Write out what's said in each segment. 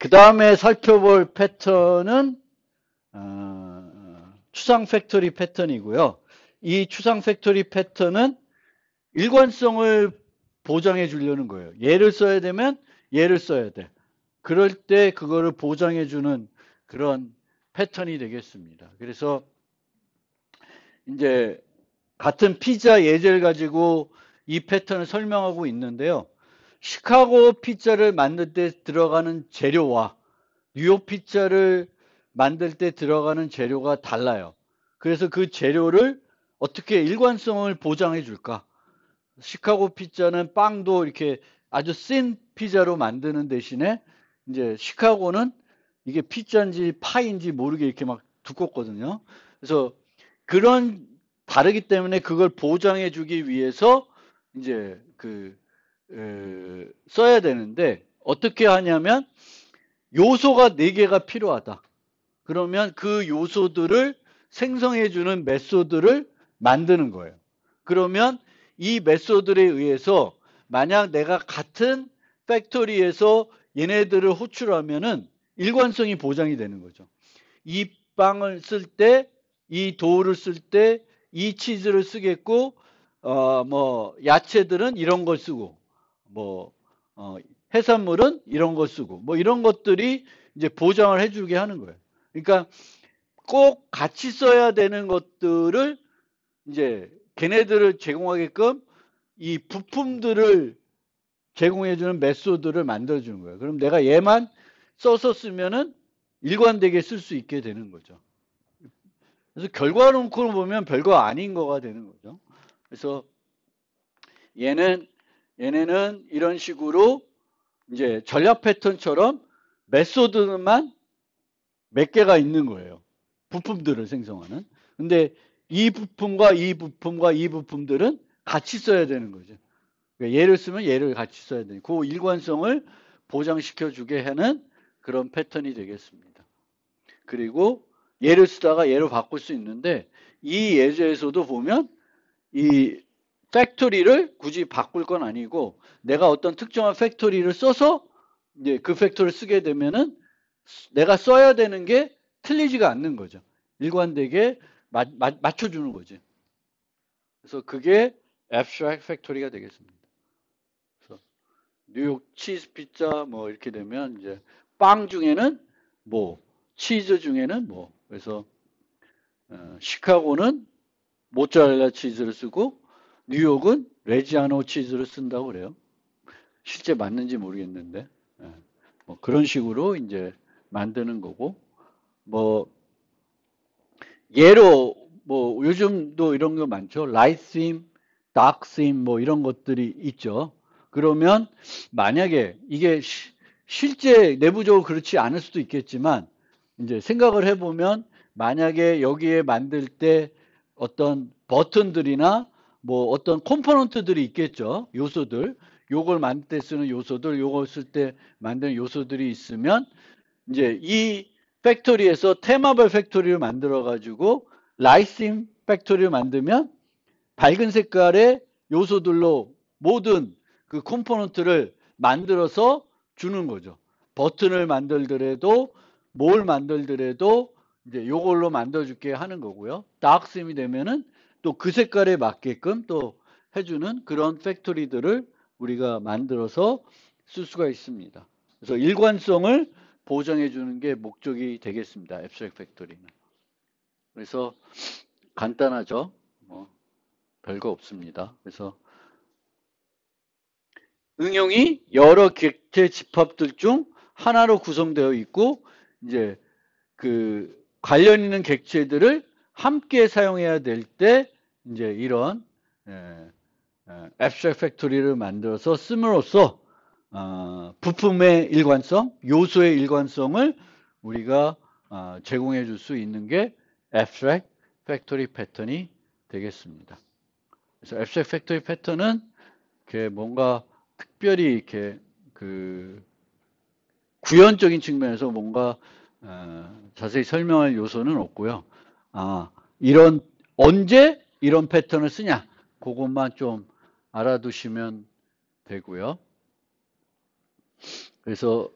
그 다음에 살펴볼 패턴은 추상 팩토리 패턴이고요. 이 추상 팩토리 패턴은 일관성을 보장해 주려는 거예요. 얘를 써야 되면 얘를 써야 돼. 그럴 때 그거를 보장해 주는 그런 패턴이 되겠습니다. 그래서 이제 같은 피자 예제를 가지고 이 패턴을 설명하고 있는데요. 시카고 피자를 만들 때 들어가는 재료와 뉴욕 피자를 만들 때 들어가는 재료가 달라요. 그래서 그 재료를 어떻게 일관성을 보장해 줄까? 시카고 피자는 빵도 이렇게 아주 센 피자로 만드는 대신에 이제 시카고는 이게 피자인지 파인지 모르게 이렇게 막 두껍거든요. 그래서 그런 다르기 때문에 그걸 보장해 주기 위해서 이제 써야 되는데 어떻게 하냐면 요소가 4개가 필요하다. 그러면 그 요소들을 생성해 주는 메소드를 만드는 거예요. 그러면 이 메소드에 의해서 만약 내가 같은 팩토리에서 얘네들을 호출하면은 일관성이 보장이 되는 거죠. 이 빵을 쓸 때, 이 도우를 쓸 때, 이 치즈를 쓰겠고, 뭐 야채들은 이런 걸 쓰고, 뭐 해산물은 이런 걸 쓰고, 뭐 이런 것들이 이제 보장을 해주게 하는 거예요. 그러니까 꼭 같이 써야 되는 것들을 이제 걔네들을 제공하게끔 이 부품들을 제공해주는 메소드를 만들어주는 거예요. 그럼 내가 얘만 써서 쓰면은 일관되게 쓸 수 있게 되는 거죠. 그래서 결과론으로 보면 별거 아닌 거가 되는 거죠. 그래서 얘네는 이런 식으로 이제 전략 패턴처럼 메소드만 몇 개가 있는 거예요. 부품들을 생성하는. 근데 이 부품과 이 부품과 이 부품들은 같이 써야 되는 거죠. 그러니까 얘를 쓰면 얘를 같이 써야 되는 그 일관성을 보장시켜 주게 하는 그런 패턴이 되겠습니다. 그리고 얘를 쓰다가 얘로 바꿀 수 있는데 이 예제에서도 보면 이 팩토리를 굳이 바꿀 건 아니고 내가 어떤 특정한 팩토리를 써서 이제 그 팩토리를 쓰게 되면은 내가 써야 되는 게 틀리지가 않는 거죠. 일관되게 맞춰주는 거지. 그래서 그게 abstract factory가 되겠습니다. 그래서 뉴욕 치즈 피자 뭐 이렇게 되면 이제 빵 중에는 뭐 치즈 중에는 뭐 그래서 시카고는 모짜렐라 치즈를 쓰고 뉴욕은 레지아노 치즈를 쓴다고 그래요. 실제 맞는지 모르겠는데 뭐 그런 식으로 이제 만드는 거고 뭐 예로 뭐 요즘도 이런 거 많죠. 라이트 심, 다크 심 뭐 이런 것들이 있죠. 그러면 만약에 이게 실제 내부적으로 그렇지 않을 수도 있겠지만 이제 생각을 해보면 만약에 여기에 만들 때 어떤 버튼들이나 뭐 어떤 컴포넌트들이 있겠죠. 요소들. 요걸 만들 때 쓰는 요소들, 요걸 쓸 때 만드는 요소들이 있으면 이제 이 팩토리에서 테마별 팩토리를 만들어 가지고 라이싱 팩토리를 만들면 밝은 색깔의 요소들로 모든 그 컴포넌트를 만들어서 주는 거죠. 버튼을 만들더라도 뭘 만들더라도 이제 요걸로 만들어줄게 하는 거고요. 다크심이 되면은 또 그 색깔에 맞게끔 또 해주는 그런 팩토리들을 우리가 만들어서 쓸 수가 있습니다. 그래서 일관성을 보장해 주는 게 목적이 되겠습니다. 앱스트랙트 팩토리는. 그래서 간단하죠. 뭐 별거 없습니다. 그래서 응용이 여러 객체 집합들 중 하나로 구성되어 있고 이제 그 관련 있는 객체들을 함께 사용해야 될 때 이제 이런 앱스트랙트 팩토리를 만들어서 씀으로써 부품의 일관성, 요소의 일관성을 우리가 제공해 줄 수 있는 게 앱스트랙트 팩토리 패턴이 되겠습니다. 그래서 앱스트랙트 팩토리 패턴은 이렇게 뭔가 특별히 이렇게 그 구현적인 측면에서 뭔가 자세히 설명할 요소는 없고요. 이런 언제 이런 패턴을 쓰냐 그것만 좀 알아두시면 되고요. 그래서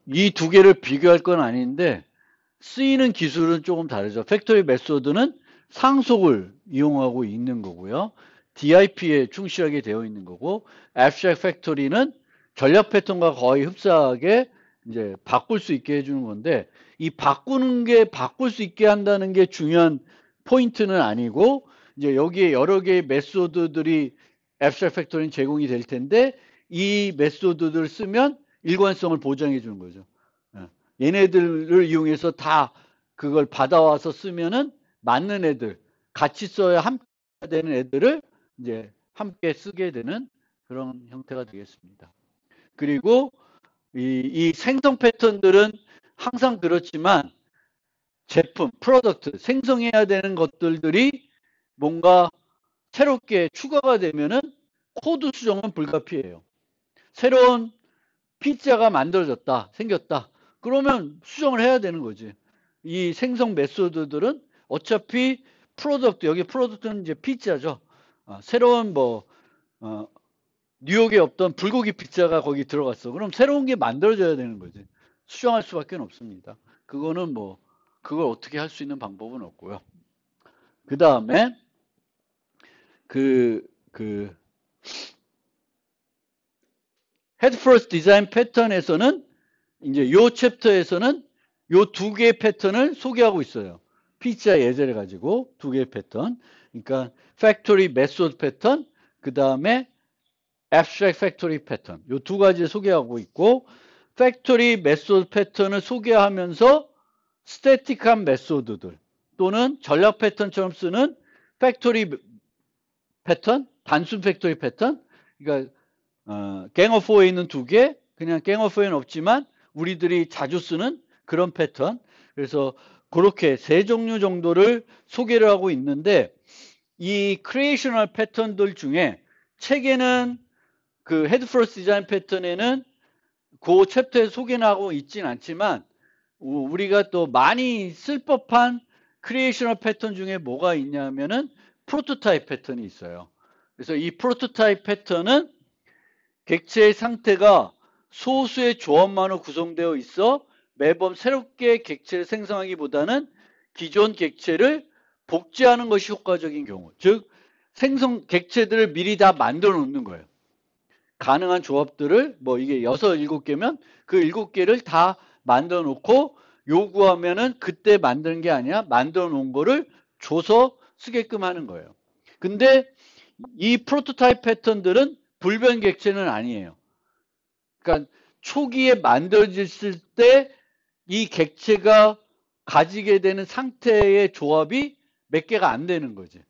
이 두 개를 비교할 건 아닌데 쓰이는 기술은 조금 다르죠. 팩토리 메소드는 상속을 이용하고 있는 거고요. DIP에 충실하게 되어 있는 거고, Abstract Factory는 전략 패턴과 거의 흡사하게 이제 바꿀 수 있게 해주는 건데, 이 바꾸는 게 바꿀 수 있게 한다는 게 중요한 포인트는 아니고, 이제 여기에 여러 개의 메소드들이 Abstract Factory는 제공이 될 텐데, 이 메소드들을 쓰면 일관성을 보장해 주는 거죠. 얘네들을 이용해서 다 그걸 받아와서 쓰면은 맞는 애들, 같이 써야 함께 되는 애들을 이제 함께 쓰게 되는 그런 형태가 되겠습니다. 그리고 이 생성 패턴들은 항상 그렇지만 제품, 프로덕트, 생성해야 되는 것들이 뭔가 새롭게 추가가 되면은 코드 수정은 불가피해요. 새로운 피자가 만들어졌다, 생겼다. 그러면 수정을 해야 되는 거지. 이 생성 메소드들은 어차피 프로덕트, 여기 프로덕트는 이제 피자죠. 새로운 뉴욕에 없던 불고기 피자가 거기 들어갔어. 그럼 새로운 게 만들어져야 되는 거지. 수정할 수밖에 없습니다. 그거는 그걸 어떻게 할 수 있는 방법은 없고요. 그 다음에 헤드 퍼스트 디자인 패턴에서는 이제 요 챕터에서는 요 두 개의 패턴을 소개하고 있어요. 피자 예제를 가지고 두 개의 패턴. 그러니까 팩토리 메소드 패턴, 그 다음에 abstract factory 패턴. 요 두 가지를 소개하고 있고, 팩토리 메소드 패턴을 소개하면서 스태틱한 메소드들 또는 전략 패턴처럼 쓰는 팩토리 패턴, 단순 팩토리 패턴. 그러니까 갱어포에 있는 두 개, 그냥 갱어포에는 없지만 우리들이 자주 쓰는 그런 패턴. 그래서 그렇게 세 종류 정도를 소개를 하고 있는데, 이 크리에이셔널 패턴들 중에 책에는 그 헤드 퍼스트 디자인 패턴에는 그 챕터에 소개는 하고 있진 않지만, 우리가 또 많이 쓸 법한 크리에이셔널 패턴 중에 뭐가 있냐면은 프로토타입 패턴이 있어요. 그래서 이 프로토타입 패턴은 객체의 상태가 소수의 조합만으로 구성되어 있어 매번 새롭게 객체를 생성하기보다는 기존 객체를 복제하는 것이 효과적인 경우, 즉 생성 객체들을 미리 다 만들어 놓는 거예요. 가능한 조합들을 이게 6, 7개면 그 7개를 다 만들어 놓고 요구하면은 그때 만드는 게 아니라 만들어 놓은 거를 줘서 쓰게끔 하는 거예요. 근데 이 프로토타입 패턴들은 불변 객체는 아니에요. 그러니까 초기에 만들어졌을 때 이 객체가 가지게 되는 상태의 조합이 몇 개가 안 되는 거지.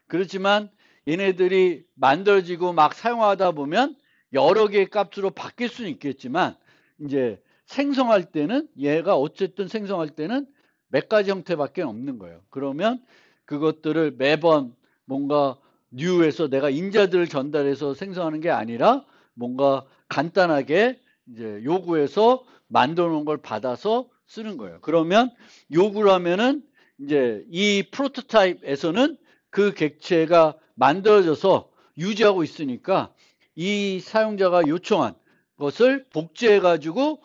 그렇지만 얘네들이 만들어지고 막 사용하다 보면 여러 개의 값으로 바뀔 수는 있겠지만, 이제 생성할 때는 얘가 어쨌든 생성할 때는 몇 가지 형태밖에 없는 거예요. 그러면 그것들을 매번 뭔가 뉴에서 내가 인자들을 전달해서 생성하는 게 아니라 뭔가 간단하게 이제 요구해서 만들어 놓은 걸 받아서 쓰는 거예요. 그러면 요구를 하면은 이제 이 프로토타입에서는 그 객체가 만들어져서 유지하고 있으니까 이 사용자가 요청한 것을 복제해 가지고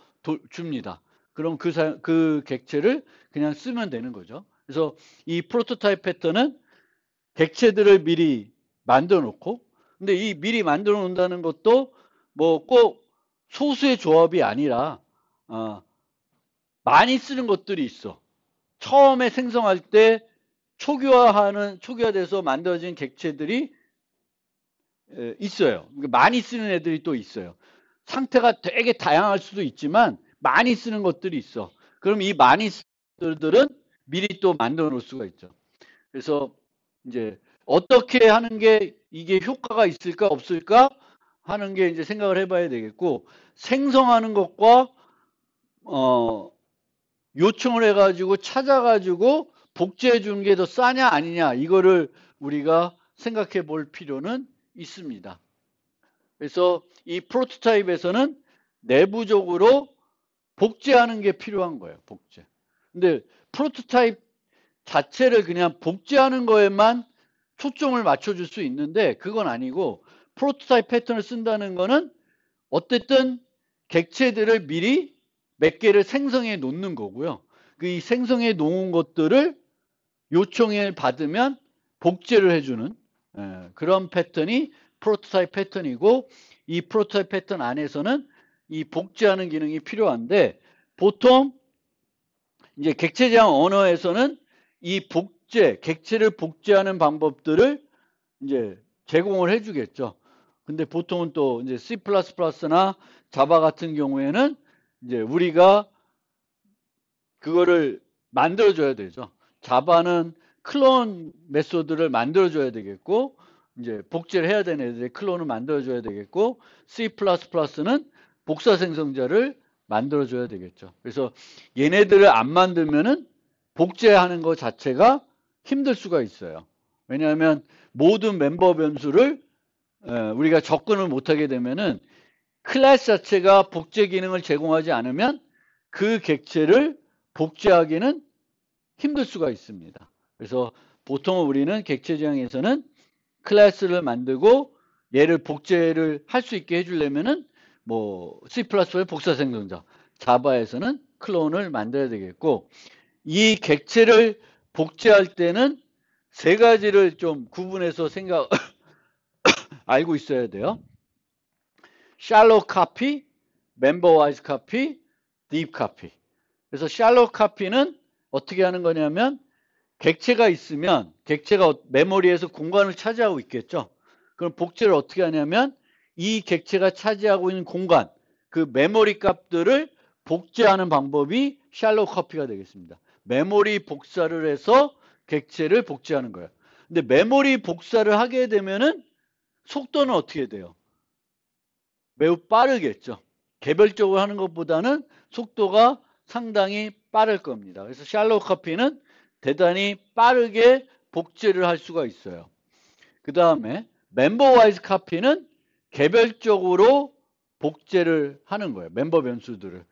줍니다. 그럼 그 객체를 그냥 쓰면 되는 거죠. 그래서 이 프로토타입 패턴은 객체들을 미리 만들어 놓고, 근데 이 미리 만들어 놓는다는 것도 꼭 소수의 조합이 아니라 많이 쓰는 것들이 있어. 처음에 생성할 때 초기화돼서 만들어진 객체들이 있어요. 많이 쓰는 애들이 또 있어요. 상태가 되게 다양할 수도 있지만 많이 쓰는 것들이 있어. 그럼 이 많이 쓰는 것들은 미리 또 만들어 놓을 수가 있죠. 그래서 이제 어떻게 하는 게 이게 효과가 있을까 없을까 하는 게 이제 생각을 해봐야 되겠고, 생성하는 것과 요청을 해가지고 찾아가지고 복제해 주는 게 더 싸냐 아니냐, 이거를 우리가 생각해 볼 필요는 있습니다. 그래서 이 프로토타입에서는 내부적으로 복제하는 게 필요한 거예요. 복제. 근데 프로토타입 자체를 그냥 복제하는 거에만 초점을 맞춰줄 수 있는데, 그건 아니고 프로토타입 패턴을 쓴다는 거는 어쨌든 객체들을 미리 몇 개를 생성해 놓는 거고요. 그 이 생성해 놓은 것들을 요청을 받으면 복제를 해주는 그런 패턴이 프로토타입 패턴이고, 이 프로토타입 패턴 안에서는 이 복제하는 기능이 필요한데, 보통 이제 객체 제한 언어에서는 이 객체를 복제하는 방법들을 이제 제공을 해주겠죠. 근데 보통은 또 이제 C++나 자바 같은 경우에는 이제 우리가 그거를 만들어줘야 되죠. 자바는 클론 메소드를 만들어줘야 되겠고, 이제 복제를 해야 되는 애들의 클론을 만들어줘야 되겠고, C++는 복사 생성자를 만들어줘야 되겠죠. 그래서 얘네들을 안 만들면은 복제하는 것 자체가 힘들 수가 있어요. 왜냐하면 모든 멤버 변수를 우리가 접근을 못하게 되면은 클래스 자체가 복제 기능을 제공하지 않으면 그 객체를 복제하기는 힘들 수가 있습니다. 그래서 보통 우리는 객체 지향에서는 클래스를 만들고 얘를 복제를 할 수 있게 해주려면은 뭐 C++의 복사 생성자, 자바에서는 클론을 만들어야 되겠고, 이 객체를 복제할 때는 세 가지를 좀 구분해서 알고 있어야 돼요. shallow copy, member wise copy, deep copy. 그래서 shallow copy는 어떻게 하는 거냐면, 객체가 있으면 객체가 메모리에서 공간을 차지하고 있겠죠. 그럼 복제를 어떻게 하냐면, 이 객체가 차지하고 있는 공간, 그 메모리 값들을 복제하는 방법이 shallow copy가 되겠습니다. 메모리 복사를 해서 객체를 복제하는 거예요. 근데 메모리 복사를 하게 되면은 속도는 어떻게 돼요? 매우 빠르겠죠. 개별적으로 하는 것보다는 속도가 상당히 빠를 겁니다. 그래서 샬로우 커피는 대단히 빠르게 복제를 할 수가 있어요. 그 다음에 멤버 와이즈 커피는 개별적으로 복제를 하는 거예요. 멤버 변수들을.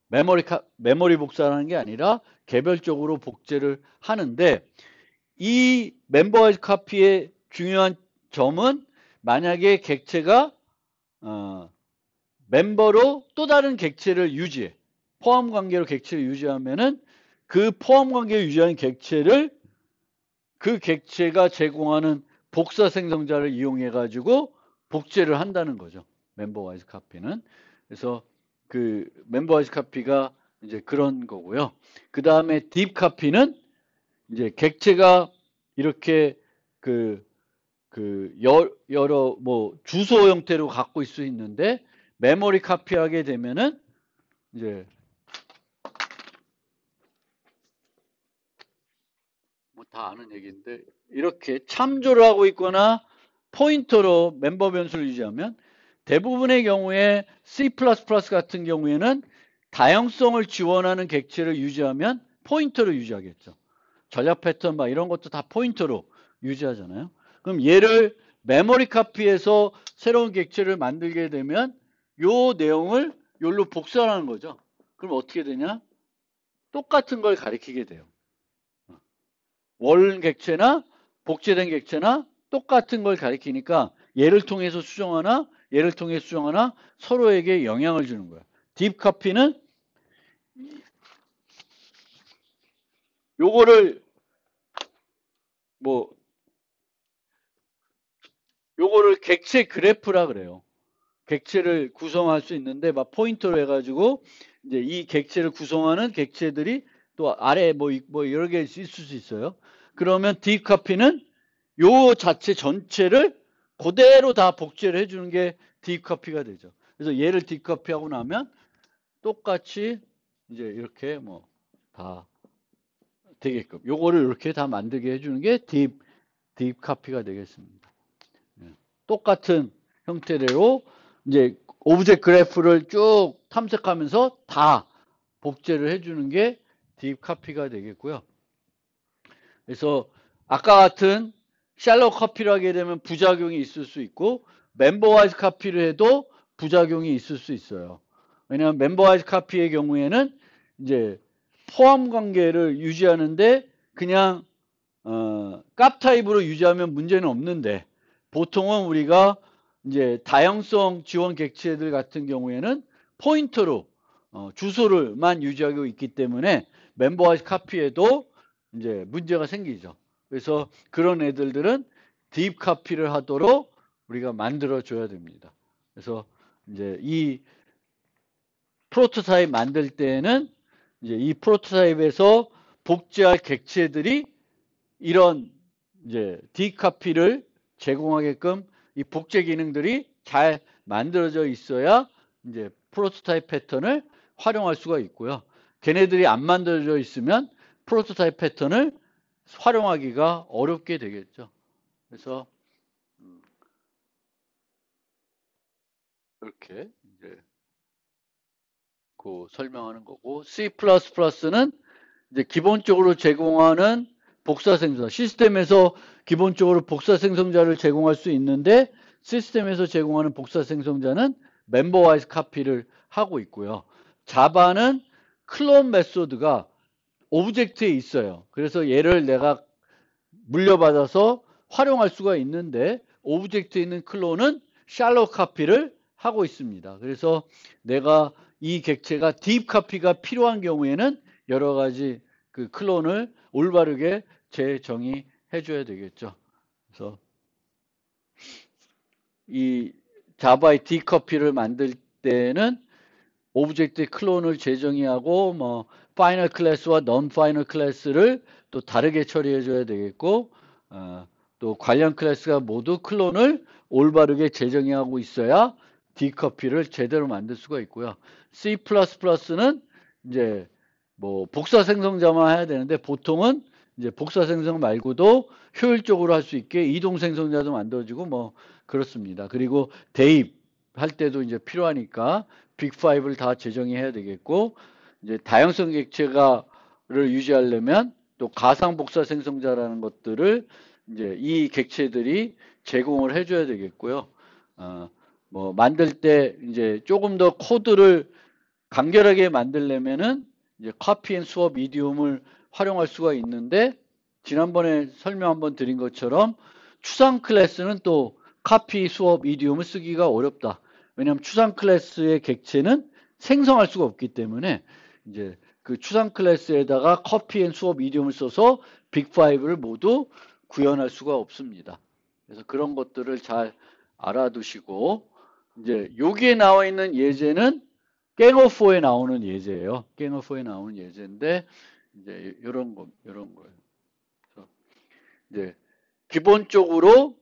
메모리 복사하는 게 아니라 개별적으로 복제를 하는데, 이 멤버 와이즈 커피의 중요한 점은, 만약에 객체가 멤버로 또 다른 객체를 유지해, 포함 관계로 객체를 유지하면은 그 포함 관계를 유지하는 객체를 그 객체가 제공하는 복사 생성자를 이용해 가지고 복제를 한다는 거죠. 멤버 와이즈 카피는. 그래서 그 멤버 와이즈 카피가 이제 그런 거고요. 그 다음에 딥 카피는 이제 객체가 이렇게 여러 뭐 주소 형태로 갖고 있을 수 있는데, 메모리 카피하게 되면은 이제 뭐 다 아는 얘기인데, 이렇게 참조를 하고 있거나 포인터로 멤버 변수를 유지하면, 대부분의 경우에 C++ 같은 경우에는 다양성을 지원하는 객체를 유지하면 포인터로 유지하겠죠. 전략 패턴 막 이런 것도 다 포인터로 유지하잖아요. 그럼 얘를 메모리 카피해서 새로운 객체를 만들게 되면 요 내용을 여기로 복사하는 거죠. 그럼 어떻게 되냐? 똑같은 걸 가리키게 돼요. 월 객체나 복제된 객체나 똑같은 걸 가리키니까 얘를 통해서 수정하나 얘를 통해서 수정하나 서로에게 영향을 주는 거야. 딥 카피는 요거를 요거를 객체 그래프라 그래요. 객체를 구성할 수 있는데 막 포인터로 해가지고 이제 이 객체를 구성하는 객체들이 또 아래 뭐 여러 개 있을 수 있어요. 그러면 딥 카피는 요 자체 전체를 그대로 다 복제를 해주는 게 딥 카피가 되죠. 그래서 얘를 딥 카피하고 나면 똑같이 이제 이렇게 뭐 다 되게끔 요거를 이렇게 다 만들게 해주는 게 딥 카피가 되겠습니다. 똑같은 형태대로 이제 오브젝트 그래프를 쭉 탐색하면서 다 복제를 해주는 게 딥 카피가 되겠고요. 그래서 아까 같은 샬롯 카피를 하게 되면 부작용이 있을 수 있고, 멤버 와이즈 카피를 해도 부작용이 있을 수 있어요. 왜냐하면 멤버 와이즈 카피의 경우에는 이제 포함 관계를 유지하는데 그냥 값 타입으로 유지하면 문제는 없는데, 보통은 우리가 이제 다양성 지원 객체들 같은 경우에는 포인터로 주소를만 유지하고 있기 때문에 멤버와이즈 카피에도 이제 문제가 생기죠. 그래서 그런 애들은 딥 카피를 하도록 우리가 만들어 줘야 됩니다. 그래서 이제 이 프로토타입 만들 때는 이제 이 프로토타입에서 복제할 객체들이 이런 이제 딥 카피를 제공하게끔 이 복제 기능들이 잘 만들어져 있어야 이제 프로토타입 패턴을 활용할 수가 있고요. 걔네들이 안 만들어져 있으면 프로토타입 패턴을 활용하기가 어렵게 되겠죠. 그래서 이렇게 이제 그 설명하는 거고, C++는 이제 기본적으로 제공하는 복사 생성자, 시스템에서 기본적으로 복사 생성자를 제공할 수 있는데 시스템에서 제공하는 복사 생성자는 멤버와이즈 카피를 하고 있고요. 자바는 클론 메소드가 오브젝트에 있어요. 그래서 얘를 내가 물려받아서 활용할 수가 있는데 오브젝트에 있는 클론은 샬로 카피를 하고 있습니다. 그래서 내가 이 객체가 딥 카피가 필요한 경우에는 여러 가지 그 클론을 올바르게 재정의해 줘야 되겠죠. 그래서 이 자바의 딥 카피를 만들 때는 오브젝트의 클론을 재정의하고 뭐 파이널 클래스와 non 파이널 클래스를 또 다르게 처리해 줘야 되겠고 또 관련 클래스가 모두 클론을 올바르게 재정의하고 있어야 디커피를 제대로 만들 수가 있고요. C++는 이제 뭐 복사 생성자만 해야 되는데 보통은 이제 복사 생성 말고도 효율적으로 할 수 있게 이동 생성자도 만들어지고 뭐 그렇습니다. 그리고 대입할 때도 이제 필요하니까 빅5를 다 재정의해야 되겠고 이제 다양성 객체가를 유지하려면 또 가상 복사 생성자라는 것들을 이제 이 객체들이 제공을 해줘야 되겠고요. 뭐 만들 때 이제 조금 더 코드를 간결하게 만들려면은 이제 카피 앤 수업 이디움을 활용할 수가 있는데 지난번에 설명 한번 드린 것처럼 추상 클래스는 또 카피 수업 이디움을 쓰기가 어렵다. 왜냐하면 추상 클래스의 객체는 생성할 수가 없기 때문에 이제 그 추상 클래스에다가 카피 앤 수업 이디움을 써서 빅5를 모두 구현할 수가 없습니다. 그래서 그런 것들을 잘 알아두시고 이제 여기에 나와 있는 예제는 갱어4에 나오는 예제예요. 갱어4에 나오는 예제인데 이제 이런 거예요. 그래서 이제 기본적으로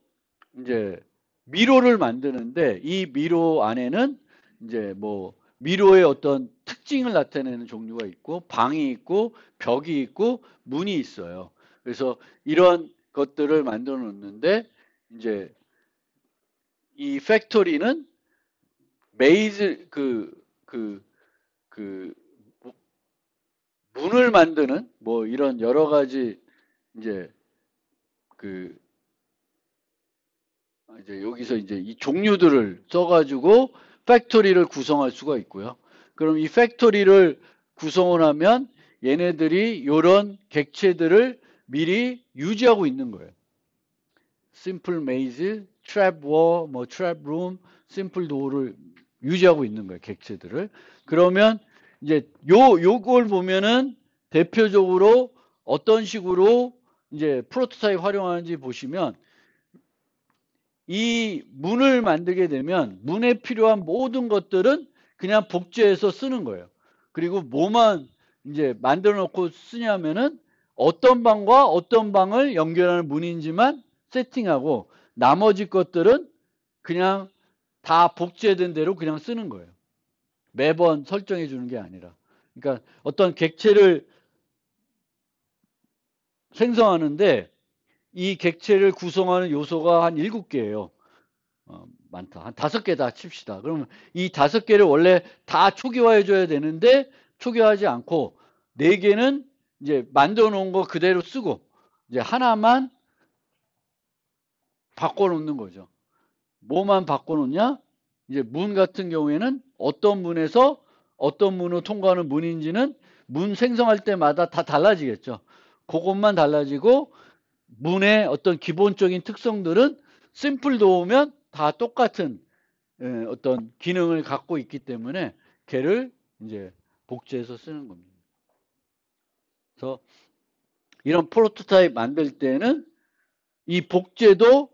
이제 미로를 만드는데 이 미로 안에는 이제 뭐 미로의 어떤 특징을 나타내는 종류가 있고 방이 있고 벽이 있고 문이 있어요. 그래서 이런 것들을 만들어 놓는데 이제 이 팩토리는 메이즈 문을 만드는 뭐 이런 여러 가지 이제 이제 여기서 이제 이 종류들을 써가지고 팩토리를 구성할 수가 있고요. 그럼 이 팩토리를 구성을 하면 얘네들이 이런 객체들을 미리 유지하고 있는 거예요. 심플 메이즈, 트랩 워, 뭐 트랩 룸, 심플 도어를 유지하고 있는 거예요. 객체들을. 그러면 이제 요걸 보면은 대표적으로 어떤 식으로 이제 프로토타입 활용하는지 보시면 이 문을 만들게 되면 문에 필요한 모든 것들은 그냥 복제해서 쓰는 거예요. 그리고 뭐만 이제 만들어 놓고 쓰냐면은 어떤 방과 어떤 방을 연결하는 문인지만 세팅하고 나머지 것들은 그냥 다 복제된 대로 그냥 쓰는 거예요. 매번 설정해 주는 게 아니라. 그러니까 어떤 객체를 생성하는데 이 객체를 구성하는 요소가 한 7개예요. 많다. 한 5개 다 칩시다. 그러면 이 5개를 원래 다 초기화해 줘야 되는데 초기화하지 않고 4개는 이제 만들어 놓은 거 그대로 쓰고 이제 하나만 바꿔 놓는 거죠. 뭐만 바꿔 놓냐? 이제 문 같은 경우에는 어떤 문에서 어떤 문으로 통과하는 문인지는 문 생성할 때마다 다 달라지겠죠. 그것만 달라지고 문의 어떤 기본적인 특성들은 심플 도어면 다 똑같은 어떤 기능을 갖고 있기 때문에 걔를 이제 복제해서 쓰는 겁니다. 그래서 이런 프로토타입 만들 때는 이 복제도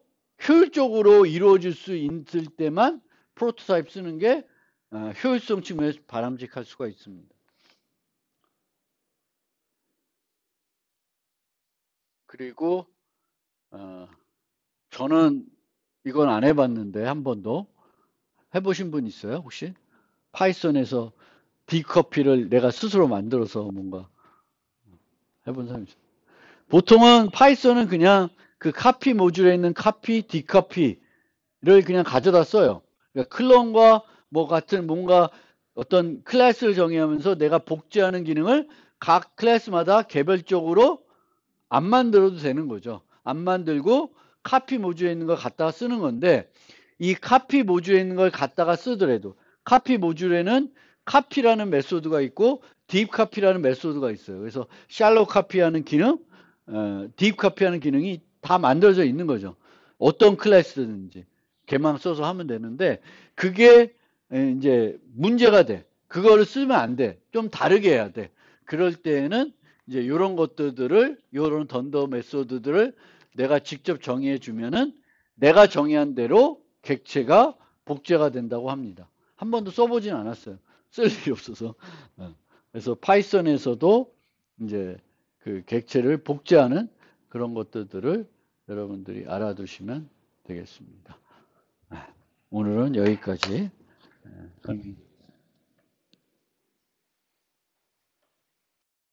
효율적으로 이루어질 수 있을 때만 프로토타입 쓰는 게 효율성 측면에서 바람직할 수가 있습니다. 그리고 저는 이건 안 해봤는데 한 번도 해보신 분 있어요 혹시? 파이썬에서 디커피를 내가 스스로 만들어서 뭔가 해본 사람 있어요? 보통은 파이썬은 그냥 그 카피 모듈에 있는 카피, 디커피를 그냥 가져다 써요. 그러니까 클론과 뭐 같은 뭔가 어떤 클래스를 정의하면서 내가 복제하는 기능을 각 클래스마다 개별적으로 안 만들어도 되는 거죠. 안 만들고 카피 모듈에 있는 걸 갖다가 쓰는 건데 이 카피 모듈에 있는 걸 갖다가 쓰더라도 카피 모듈에는 카피라는 메소드가 있고 딥 카피라는 메소드가 있어요. 그래서 샬로 카피하는 기능, 딥 카피하는 기능이 다 만들어져 있는 거죠. 어떤 클래스든지 걔만 써서 하면 되는데 그게 이제 문제가 돼. 그거를 쓰면 안 돼. 좀 다르게 해야 돼. 그럴 때에는 이제 이런 것들을 이런 던더 메소드들을 내가 직접 정의해 주면은 내가 정의한 대로 객체가 복제가 된다고 합니다. 한 번도 써보진 않았어요. 쓸 일이 없어서. 그래서 파이썬에서도 이제 그 객체를 복제하는 그런 것들을 여러분들이 알아두시면 되겠습니다. 오늘은 여기까지.